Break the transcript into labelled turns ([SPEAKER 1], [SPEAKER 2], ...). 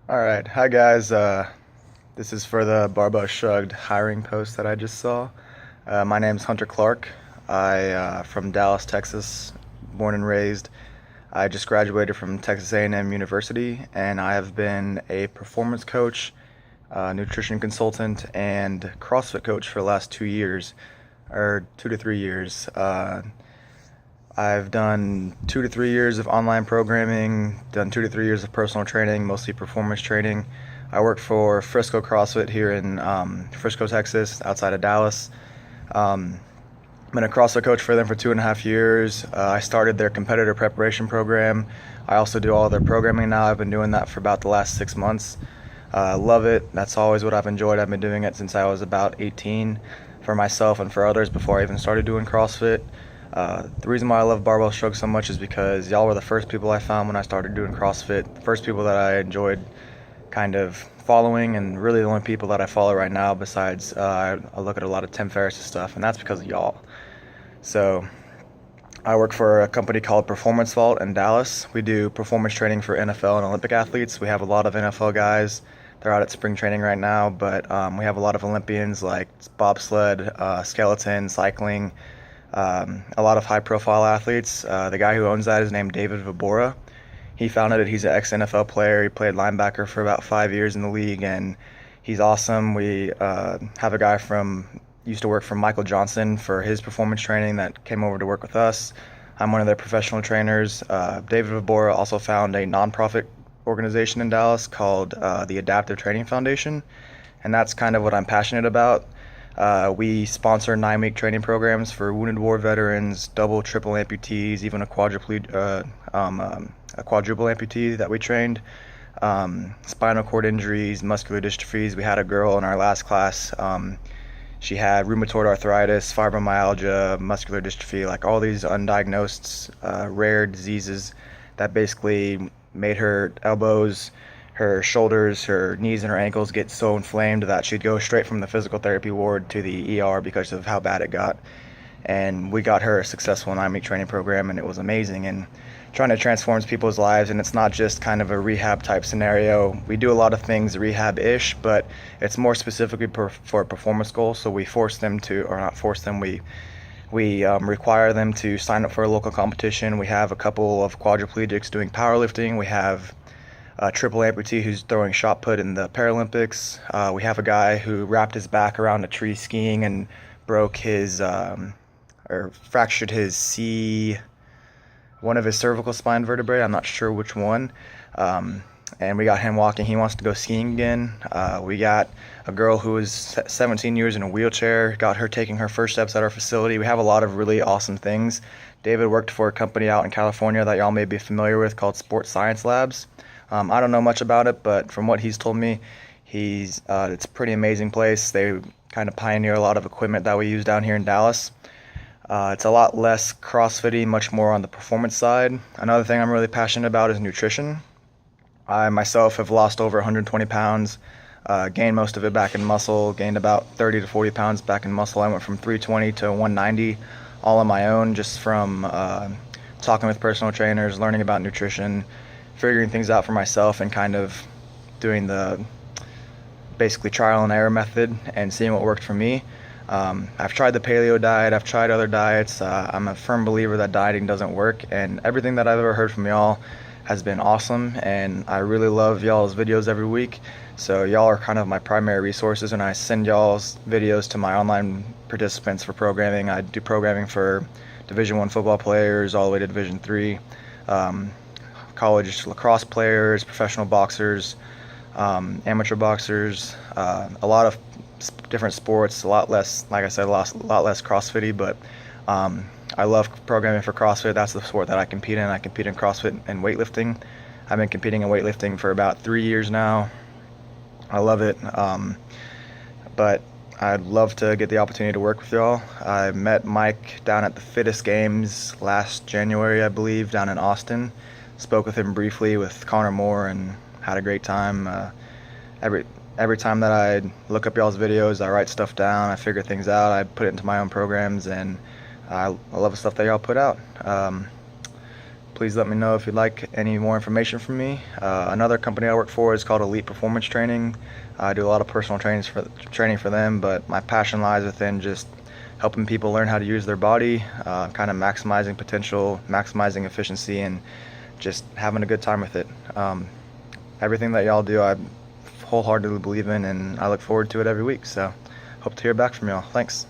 [SPEAKER 1] Alright, hi guys. This is for the Barbell Shrugged hiring post that I just saw. My name's Hunter Clark. From Dallas, Texas, born and raised. I just graduated from Texas A&M University, and I have been a performance coach, nutrition consultant, and CrossFit coach for the last 2 years, or 2 to 3 years. I've done 2 to 3 years of online programming, done 2 to 3 years of personal training, mostly performance training. I work for Frisco CrossFit here in Frisco, Texas, outside of Dallas. Been a CrossFit coach for them for 2.5 years. I started their competitor preparation program. I also do all their programming now. I've been doing that for about the last 6 months. Love it. That's always what I've enjoyed. I've been doing it since I was about 18 for myself and for others before I even started doing CrossFit. The reason why I love Barbell Shrugged so much is because y'all were the first people I found when I started doing CrossFit. The first people that I enjoyed kind of following, and really the only people that I follow right now besides I look at a lot of Tim Ferriss's stuff, and that's because of y'all. So I work for a company called Performance Vault in Dallas. We do performance training for NFL and Olympic athletes. We have a lot of NFL guys. They're out at spring training right now, but we have a lot of Olympians like bobsled, skeleton, cycling, a lot of high-profile athletes. The guy who owns that is named David Vibora. He founded it. He's an ex-NFL player. He played linebacker for about 5 years in the league, and he's awesome. We have a guy used to work for Michael Johnson for his performance training that came over to work with us. I'm one of their professional trainers. David Vibora also found a nonprofit organization in Dallas called the Adaptive Training Foundation, and that's kind of what I'm passionate about. We sponsor 9-week training programs for wounded war veterans, double, triple amputees, even a quadruple amputee that we trained, spinal cord injuries, muscular dystrophies. We had a girl in our last class. She had rheumatoid arthritis, fibromyalgia, muscular dystrophy, like all these undiagnosed rare diseases that basically made her elbows, her shoulders, her knees, and her ankles get so inflamed that she'd go straight from the physical therapy ward to the ER because of how bad it got. And we got her a successful 9-week training program, and it was amazing. And trying to transform people's lives, and it's not just kind of a rehab type scenario. We do a lot of things rehab-ish, but it's more specifically for a performance goal. So we force them to, or not force them, we require them to sign up for a local competition. We have a couple of quadriplegics doing powerlifting. We have a triple amputee who's throwing shot put in the Paralympics. We have a guy who wrapped his back around a tree skiing and broke his, or fractured one of his cervical spine vertebrae. I'm not sure which one. And we got him walking. He wants to go skiing again. We got a girl who was 17 years in a wheelchair, got her taking her first steps at our facility. We have a lot of really awesome things. David worked for a company out in California that y'all may be familiar with called Sports Science Labs. I don't know much about it, but from what he's told me, it's a pretty amazing place. They kind of pioneer a lot of equipment that we use down here in Dallas. It's a lot less CrossFit-y, much more on the performance side. Another thing I'm really passionate about is nutrition. I myself have lost over 120 pounds, gained most of it back in muscle, gained about 30 to 40 pounds back in muscle. I went from 320 to 190 all on my own, just from talking with personal trainers, learning about nutrition, figuring things out for myself, and kind of doing the basically trial and error method and seeing what worked for me. I've tried the paleo diet, I've tried other diets. I'm a firm believer that dieting doesn't work, and everything that I've ever heard from y'all has been awesome, and I really love y'all's videos every week. So y'all are kind of my primary resources, and I send y'all's videos to my online participants for programming. I do programming for Division I football players all the way to Division III, college lacrosse players, professional boxers, amateur boxers, a lot of different sports, a lot less, like I said, a lot less CrossFit-y, but I love programming for CrossFit. That's the sport that I compete in. I compete in CrossFit and weightlifting. I've been competing in weightlifting for about 3 years now. I love it, but I'd love to get the opportunity to work with y'all. I met Mike down at the Fittest Games last January, I believe, down in Austin. Spoke with him briefly with Connor Moore and had a great time. Every time that I look up y'all's videos, I write stuff down, I figure things out, I put it into my own programs, and I love the stuff that y'all put out. please let me know if you'd like any more information from me. Another company I work for is called Elite Performance Training. I do a lot of personal training for them, but my passion lies within just helping people learn how to use their body, kind of maximizing potential, maximizing efficiency, and just having a good time with it. Everything that y'all do, I wholeheartedly believe in, and I look forward to it every week. So hope to hear back from y'all. Thanks.